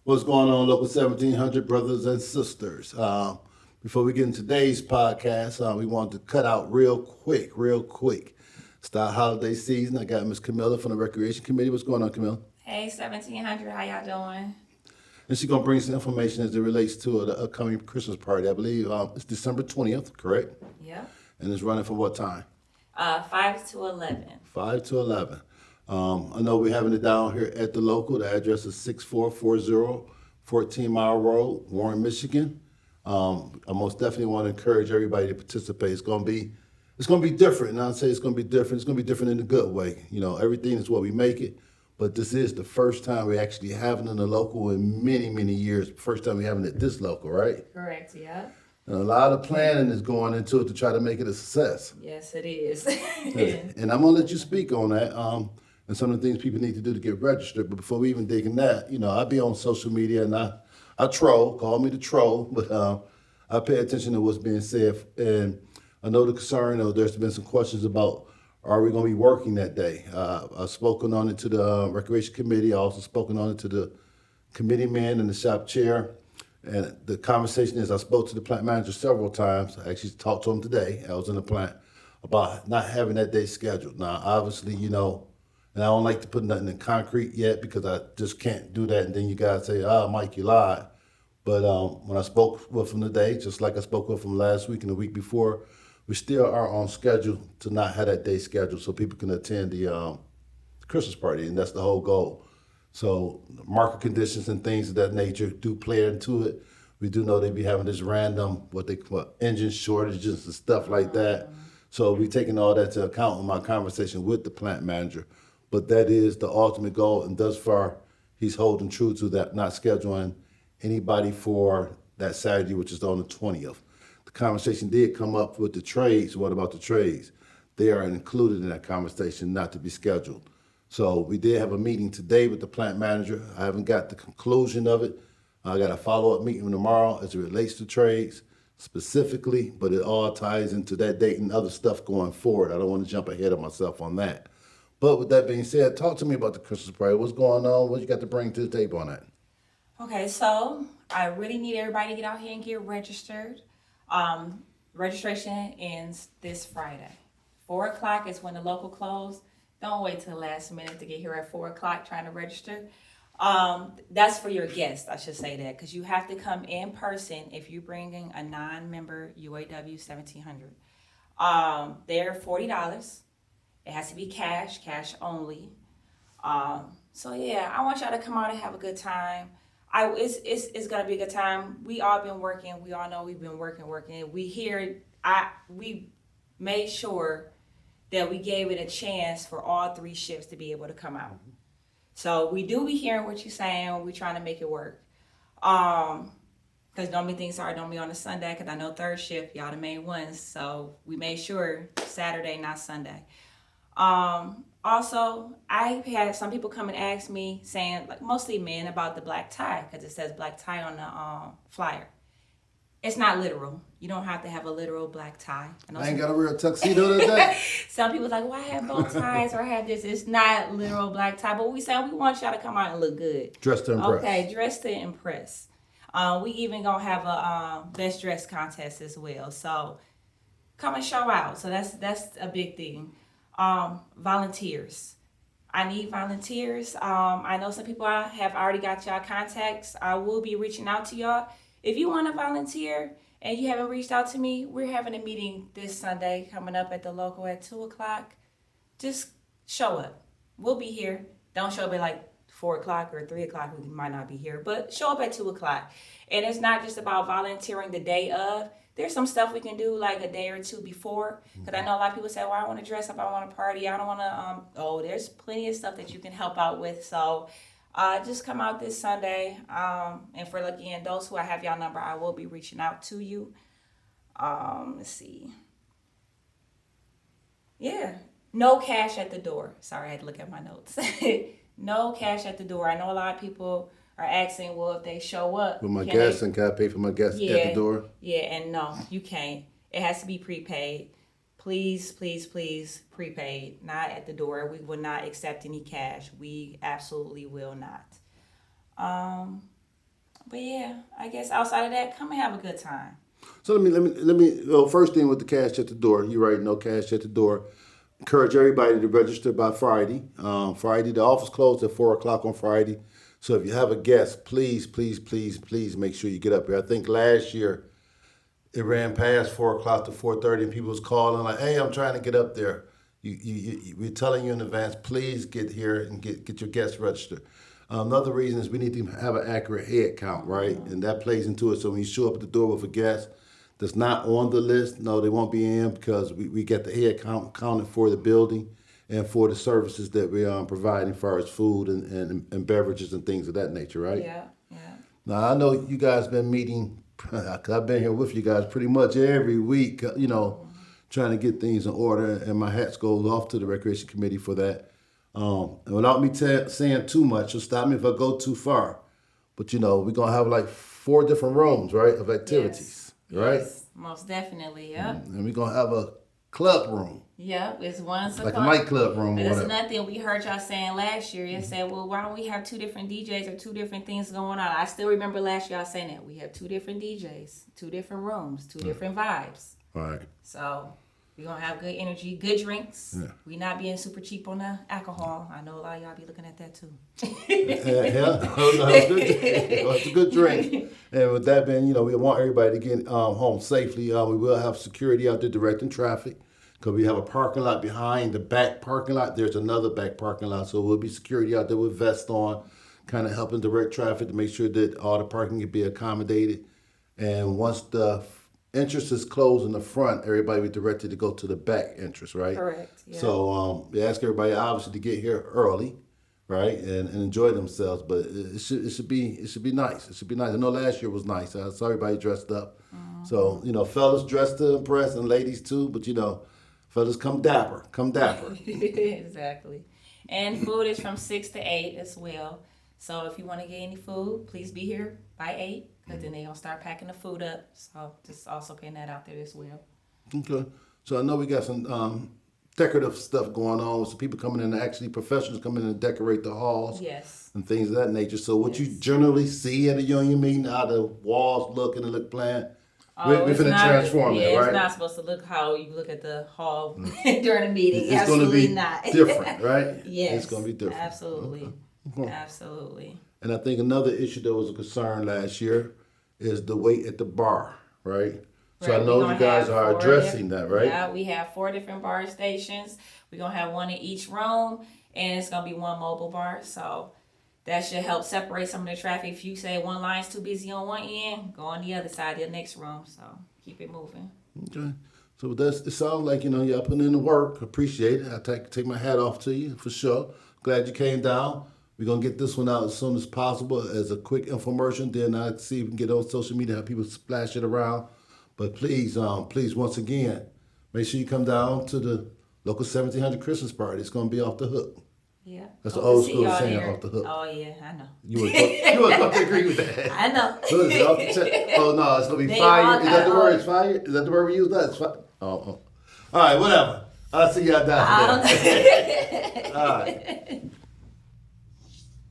What's going on, local 1700 brothers and sisters? Before we get into today's podcast, we want to cut out real quick. Start holiday season. I got Miss Camilla from the Recreation Committee. What's going on, Camilla? Hey, 1700, how y'all doing? And she's going to bring some information as it relates to the upcoming Christmas party. I believe it's December 20th, correct? Yep. And it's running from what time? 5 to 11. 5 to 11. I know we're having it down here at the local. The address is 6440 14 Mile Road, Warren, Michigan. I most definitely want to encourage everybody to participate. It's gonna be different. And I'll say it's gonna be different. It's gonna be different in a good way. You know, everything is what we make it. But this is the first time we're actually having it in the local in many years. First time we're having it this local, right? Correct, yep. And a lot of planning is going into it to try to make it a success. Yes, it is. And I'm gonna let you speak on that. And some of the things people need to do to get registered. But before we even dig in that, you know, I be on social media and I troll, call me the troll, but I pay attention to what's being said. And I know the concern, or there's been some questions about are we going to be working that day? I've spoken on it to the Recreation Committee. I also spoken on it to the committee man and the shop chair. And the conversation is I spoke to the plant manager several times. I actually talked to him today. I was in the plant about not having that day scheduled. Now, obviously, you know, and I don't like to put nothing in concrete yet because I just can't do that. And then you guys say, Mike, you lied. But when I spoke with him today, just like I spoke with him last week and the week before, we still are on schedule to not have that day scheduled so people can attend the Christmas party. And that's the whole goal. So market conditions and things of that nature do play into it. We do know they be having this random, what they call engine shortages and stuff like that. So we taking all that to account in my conversation with the plant manager. But that is the ultimate goal, and thus far, he's holding true to that, not scheduling anybody for that Saturday, which is on the 20th. The conversation did come up with the trades. What about the trades? They are included in that conversation, not to be scheduled. So we did have a meeting today with the plant manager. I haven't got the conclusion of it. I got a follow-up meeting tomorrow as it relates to trades specifically, but it all ties into that date and other stuff going forward. I don't want to jump ahead of myself on that. But with that being said, talk to me about the Christmas party. What's going on? What you got to bring to the table on that? Okay, so I really need everybody to get out here and get registered. Registration ends this Friday. 4 o'clock is when the local close. Don't wait till the last minute to get here at 4 o'clock trying to register. That's for your guests, I should say that, because you have to come in person if you're bringing a non-member UAW 1700. They're $40. It has to be cash only. So yeah, I want y'all to come out and have a good time. It's gonna be a good time. We all been working. We all know we've been working. We made sure that we gave it a chance for all three shifts to be able to come out. So we do be hearing what you're saying. We're trying to make it work. Because normally things don't be on a Sunday, because I know third shift, y'all the main ones. So we made sure Saturday, not Sunday. Also, I had some people come and ask me, saying, like mostly men, about the black tie, because it says black tie on the flyer. It's not literal. You don't have to have a literal black tie. I ain't got a real tuxedo today. Some people like, well, I have bow ties or I have this. It's not literal black tie, but we said we want y'all to come out and look good. Dressed to impress. Okay, dressed to impress. We even gonna have a best dress contest as well. So come and show out. So that's a big thing. Volunteers. I need volunteers. I know some people have already got y'all contacts. I will be reaching out to y'all. If you want to volunteer and you haven't reached out to me, we're having a meeting this Sunday coming up at the local at 2 o'clock. Just show up. We'll be here. Don't show up at like 4 o'clock or 3 o'clock. We might not be here, but show up at 2 o'clock. And it's not just about volunteering the day of. There's some stuff we can do like a day or two before. Because I know a lot of people say, well, I want to dress up. I want to party. I don't want to, there's plenty of stuff that you can help out with. So just come out this Sunday. And for, again, those who I have y'all number, I will be reaching out to you. Let's see. Yeah. No cash at the door. Sorry, I had to look at my notes. No cash at the door. I know a lot of people are asking, well, if they show up. With my gas, and can I pay for my gas at the door? Yeah, and no, you can't. It has to be prepaid. Please, please, please, prepaid. Not at the door. We will not accept any cash. We absolutely will not. But yeah, I guess outside of that, come and have a good time. So let me. Well, first thing with the cash at the door, you right? No cash at the door. Encourage everybody to register by Friday. Friday, the office closed at 4 o'clock on Friday. So if you have a guest, please, please, please, please make sure you get up here. I think last year it ran past 4 o'clock to 4:30, and people was calling like, "Hey, I'm trying to get up there." We're telling you in advance. Please get here and get your guests registered. Another reason is we need to have an accurate head count, right? And that plays into it. So when you show up at the door with a guest that's not on the list, no, they won't be in because we get the head count counted for the building and for the services that we are providing as far as food and beverages and things of that nature, right? Yeah, yeah. Now, I know you guys been meeting, because I've been here with you guys pretty much every week, trying to get things in order, and my hats goes off to the Recreation Committee for that. And without me saying too much, so stop me if I go too far. But, we're going to have like 4 different rooms, right, of activities, right? Yes, most definitely, yeah. And we're going to have a club room, Yep, it's one like a nightclub room or That's whatever. another thing we heard y'all saying last year. You said, well, why don't we have 2 different DJs or 2 different things going on? I still remember last year y'all saying that. We have 2 different DJs, 2 different rooms, 2 different vibes. All right. So we're going to have good energy, good drinks. Yeah. We not being super cheap on the alcohol. I know a lot of y'all be looking at that too. It's a good drink. And with that being, we want everybody to get home safely. We will have security out there directing traffic because we have a parking lot behind the back parking lot. There's another back parking lot, so we'll be security out there with vests on, kind of helping direct traffic to make sure that all the parking can be accommodated. And once the entrance is closed in the front, everybody will be directed to go to the back entrance, right? Correct. Yeah. So we ask everybody obviously to get here early, right, and enjoy themselves. But it should be nice. It should be nice. I know last year was nice. I saw everybody dressed up. Mm-hmm. So fellas dressed to impress, and ladies too. But fellas come dapper, Exactly. And food is from 6 to 8 as well. So if you want to get any food, please be here by 8. Because then they're going to start packing the food up. So just also putting that out there as well. Okay. So I know we got some decorative stuff going on with some people coming in, actually professionals coming in and decorate the halls. Yes. And things of that nature. So what you generally see at a union meeting, how the walls look and they look planned, we're it's finna not- transform it, right? It's not supposed to look how you look at the hall during a meeting. It's going to Absolutely be not. different, right? Yes. It's going to be different. Absolutely. Okay. Absolutely. And I think another issue that was a concern last year is the wait at the bar, right? So Right, I know we you gonna guys have are 4 addressing that, right? Yeah, we have 4 different bar stations. We're going to have 1 in each room, and it's going to be 1 mobile bar. So that should help separate some of the traffic. If you say one line's too busy on one end, go on the other side of the next room. So keep it moving. Okay. So it sounds like, y'all putting in the work. Appreciate it. I take my hat off to you for sure. Glad you came down. We're going to get this one out as soon as possible as a quick infomercial. Then I'd see if we can get on social media, have people splash it around. But please, once again, make sure you come down to the local 1700 Christmas party. It's going to be off the hook. Yeah. That's the Hope to old see school y'all saying, there. off the hook. Oh, yeah, I know. You were going to agree with that. I know. What is it, off the check? Oh, no, it's going to be They fire. all Is that the got- word? It's fire? Is that the word we use? That? It's fire. Oh. All right, whatever. I'll see y'all down I there. don't know. All right.